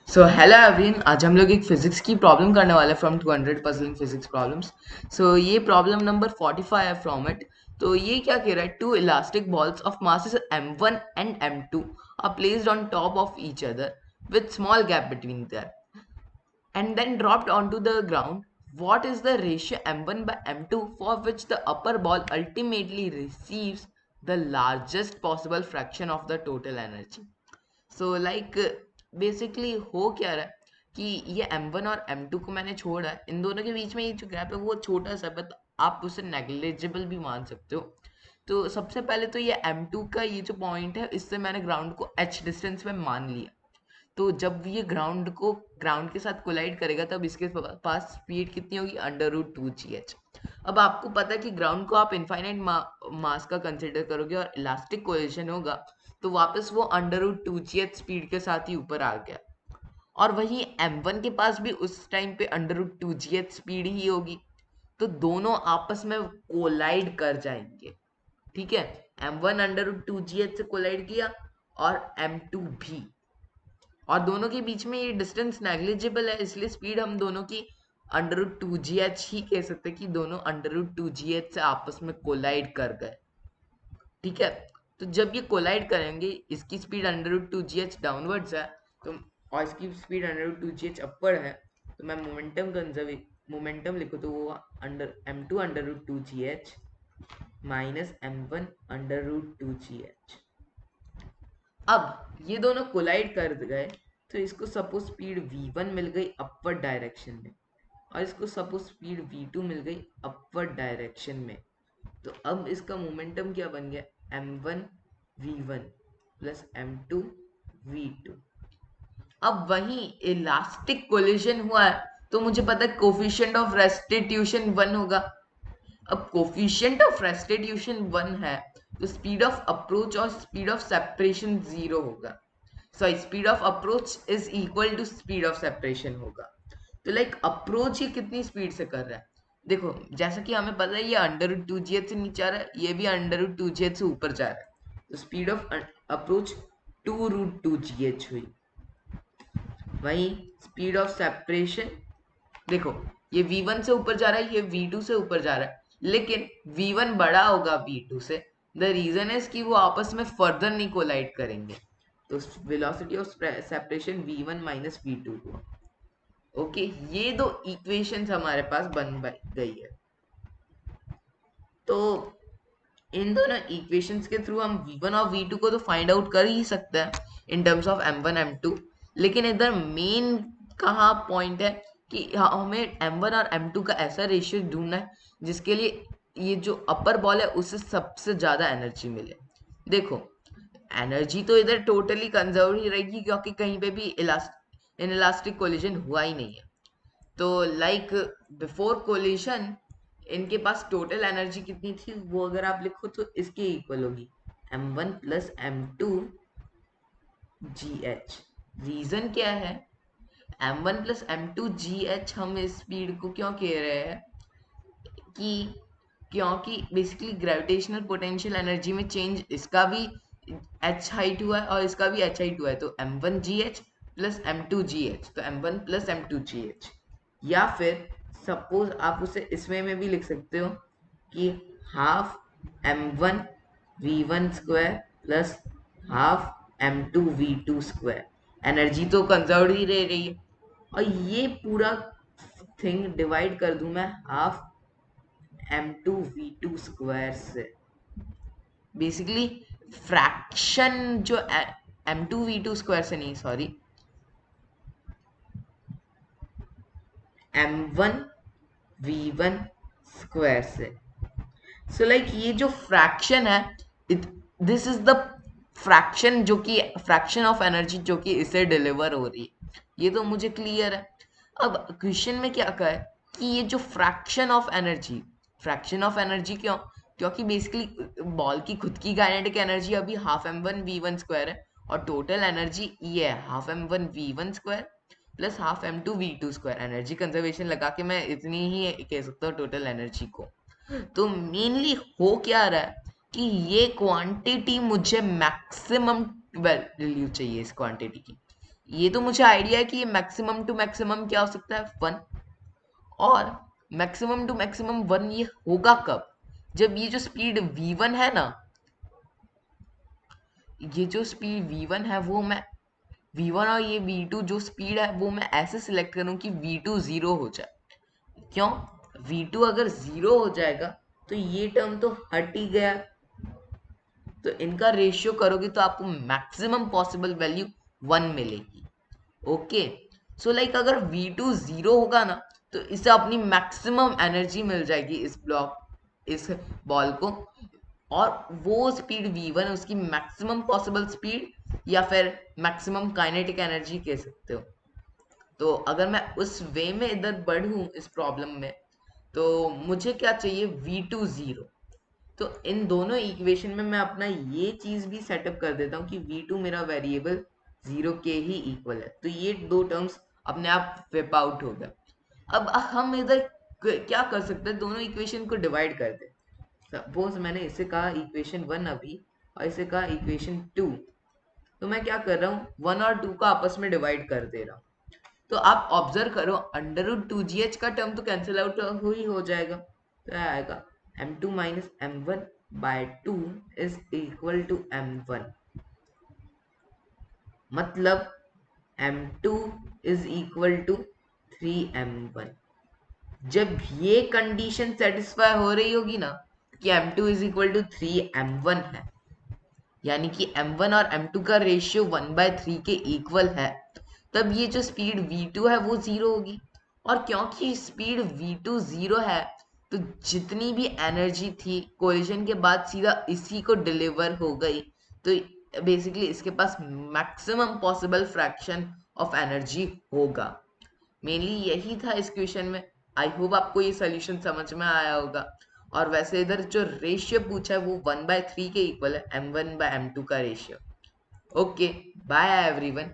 So hello एवरीन, आज हम लोग एक फिजिक्स की प्रॉब्लम करने वाले हैं फ्रॉम 200 पजलिंग फिजिक्स प्रॉब्लम्स। सो ये प्रॉब्लम नंबर 45 है फ्रॉम इट। तो ये क्या कह रहा है, two elastic balls of masses m1 and m2 are placed on top of each other with small gap between their and then dropped onto the ground. What is the ratio m1 by m2 for which the upper ball ultimately receives the largest possible fraction of the total energy? So like basically हो क्या रहा है कि ये M1 और M2 को मैंने छोड़ा है, इन दोनों के बीच में ये जो गैप है वो छोटा सा, बट आप उसे नेग्लिजिबल भी मान सकते हो। तो सबसे पहले तो ये M2 का ये जो पॉइंट है, इससे मैंने ग्राउंड को h डिस्टेंस में मान लिया। तो जब ये ग्राउंड के साथ कोलाइड करेगा तब इसके पास स्पीड कितनी होगी, √2gh। अब आपको पता है कि ग्राउंड को आप इनफाइनाइट मास का कंसिडर करोगे और इलास्टिक कोलिजन होगा, तो वापस वो √2gh स्पीड के साथ ही ऊपर आ गया। और वही m1 के पास भी उस टाइम पे √2gh स्पीड ही होगी, तो दोनों आपस में कोलाइड कर जाएंगे। ठीक है, m1 √2gh से कोलाइड किया और m2 भी, और दोनों के बीच में ये डिस्टेंस नेग्लिजिबल है, इसलिए स्पीड हम दोनों की √2gh ही कह सकते हैं कि दोनों √2gh से आपस में कोलाइड कर गए। ठीक है, तो जब ये कोलाइड करेंगे, इसकी स्पीड √2gh डाउनवर्ड्स है, तो और इसकी स्पीड √2gh अपवर्ड है, तो मैं मोमेंटम लिखो तो वो under m2 √2gh minus m1 √2gh। अब ये दोनों कोलाइड कर गए, तो इसको सपोज स्पीड v1 मिल गई अपवर्ड डायरेक्शन में, और इसको सपोज स्पीड v2 मिल गई अपवर्ड डायरेक्शन में। तो अब इसका मोमेंटम क्या बन गया, m1 v1 plus m2 v2। अब वही इलास्टिक कोलिजन हुआ है, तो मुझे पता है कोफिशिएंट ऑफ रेस्टिट्यूशन 1 होगा। अब कोफिशिएंट ऑफ रेस्टिट्यूशन 1 है, तो स्पीड ऑफ अप्रोच और स्पीड ऑफ सेपरेशन 0 होगा। Sorry, speed of approach is equal to speed of separation होगा। तो लाइक अप्रोच ये कितनी स्पीड से कर रहा है, देखो जैसा कि हमें पता है ये √2gh से नीचे आ रहा है, ये भी √2gh से ऊपर जा रहा है, तो स्पीड ऑफ अप्रोच 2√2gh हुई। वही स्पीड ऑफ सेपरेशन, देखो ये v1 से ऊपर जा रहा है, ये v2 से ऊपर जा रहा है, लेकिन v1 बड़ा होगा v2 से। द रीजन इज कि वो आपस में फर्दर नहीं कोलाइड करेंगे, तो velocity of separation v1 minus v2 हुआ। ओके, ये दो इक्वेशंस हमारे पास बन गई है। तो इन दोनों इक्वेशंस के थ्रू हम v1 और v2 को तो फाइंड आउट कर ही सकते हैं in terms of m1 m2। लेकिन इधर मेन कहाँ पॉइंट है कि हमें m1 और m2 का ऐसा रेशियो ढूंढना है जिसके लिए ये जो अपर बॉल है उससे सबसे ज्यादा एनर्जी मिले। देखो, एनर्जी तो इधर टोटली कंजर्व ही रहेगी, क्योंकि कहीं पे भी इलास्टिक कोलिजन हुआ ही नहीं है। तो लाइक बिफोर कोलिशन इनके पास टोटल एनर्जी कितनी थी, वो अगर आप लिखो तो इसके इक्वल होगी m1 plus m2 gh। Reason क्या है, m1 प्लस m2 gh हम इस स्पीड को क्यों कह रहे हैं कि क्योंकि बेसिकली ग्रेविटेशनल पोटेंशियल एनर्जी में चेंज इसका भी h हाइट हुआ है और इसका भी h हाइट हुआ है, तो m1 gh plus m2 gh, तो m1 प्लस m2 gh। या फिर सपोज आप उसे इसमें में भी लिख सकते हो कि half m1 v1 square plus half m2 v2 square. Energy तो कंजर्व ही रह रही है, और ये पूरा थिंग डिवाइड कर दूं मैं हाफ m2 v2 स्क्वायर से। बेसिकली फ्रैक्शन जो m2 v2 स्क्वायर से नहीं, सॉरी, m1 v1 स्क्वायर से। सो लाइक ये जो फ्रैक्शन है, दिस इज द फ्रैक्शन जो कि फ्रैक्शन ऑफ एनर्जी जो कि इसे डिलीवर हो रही है, ये तो मुझे क्लियर है। अब क्वेश्चन में क्या कहा है कि ये जो फ्रैक्शन ऑफ एनर्जी क्यों, क्योंकि बेसिकली बॉल की खुद की काइनेटिक एनर्जी अभी हाफ m1 v1 स्क्वायर है, और टोटल एनर्जी ये है half m1 v1 square plus half m2 v2 square. Energy conservation लगा के मैं इतनी ही कह सकता हूँ टोटल एनर्जी को। तो मेनली हो क्या रहा है कि ये क्वांटिटी मुझे मैक्सिमम वैल्यू चाहिए इस क्वांटिटी की। ये तो मुझे आइडिया है कि ये मैक्सिमम टू मैक्सिमम क्या हो सकता है, 1। और मैक्सिमम टू मैक्सिमम 1 ये होगा कब, जब ये जो स्पीड v1 है ना, ये जो स्पीड v1 है वो मैं v1 और ये v2 जो स्पीड है वो मैं ऐसे सिलेक्ट करूं कि v2 जीरो हो जाए। क्यों, v2 अगर जीरो हो जाएगा तो ये टर्म तो हट ही गया, तो इनका रेशियो करोगे तो आपको मैक्सिमम पॉसिबल वैल्यू 1 मिलेगी। ओके, सो लाइक अगर v2 जीरो होगा ना तो इसे अपनी मैक्सिमम एनर्जी मिल जाएगी इस इस बॉल को, और वो स्पीड v1 उसकी मैक्सिमम पॉसिबल स्पीड या फिर मैक्सिमम काइनेटिक एनर्जी कह सकते हो। तो अगर मैं उस वे में इधर बढ़ूं इस प्रॉब्लम में, तो मुझे क्या चाहिए, v2 जीरो। तो इन दोनों इक्वेशन में मैं अपना ये चीज भी सेटअप कर देता हूँ कि v2 मेरा वेरिएबल जीरो के ही इक्वल है, तो ये दो टर्म्स अपने आप विप आउट हो गए। अब हम इधर क्या कर सकते हैं, दोनों इक्वेशन को डिवाइड कर दे। सपोज मैंने इसे कहा इक्वेशन 1 अभी, और इसे कहा इक्वेशन 2, तो मैं क्या कर रहा हूँ, 1 और 2 को आपस में डिवाइड कर दे रहा हूँ। तो आप ऑब्जर्व करो, अंडर रूट 2gh का टर्म तो कैंसिल आउट हो जाएगा, तो क्या आएगा, m2 minus m1 by 2 is equal to m1, मतलब m2 is equal to 3m1। जब ये कंडीशन सेटिस्फाई हो रही होगी ना कि m2 is equal to 3m1 है, यानी कि m1 और m2 का रेशियो 1/3 के इक्वल है, तब ये जो स्पीड v2 है वो जीरो होगी। और क्योंकि स्पीड v2 जीरो है, तो जितनी भी एनर्जी थी कोलिजन के बाद सीधा इसी को डिलीवर हो गई, तो बेसिकली इसके पास maximum possible fraction of energy होगा। मेनली यही था इस क्वेश्चन में। आई होप आपको ये सोल्यूशन समझ में आया होगा। और वैसे इधर जो रेशियो पूछा है वो 1/3 के इक्वल है, m1/m2 का रेशियो। Okay, bye everyone.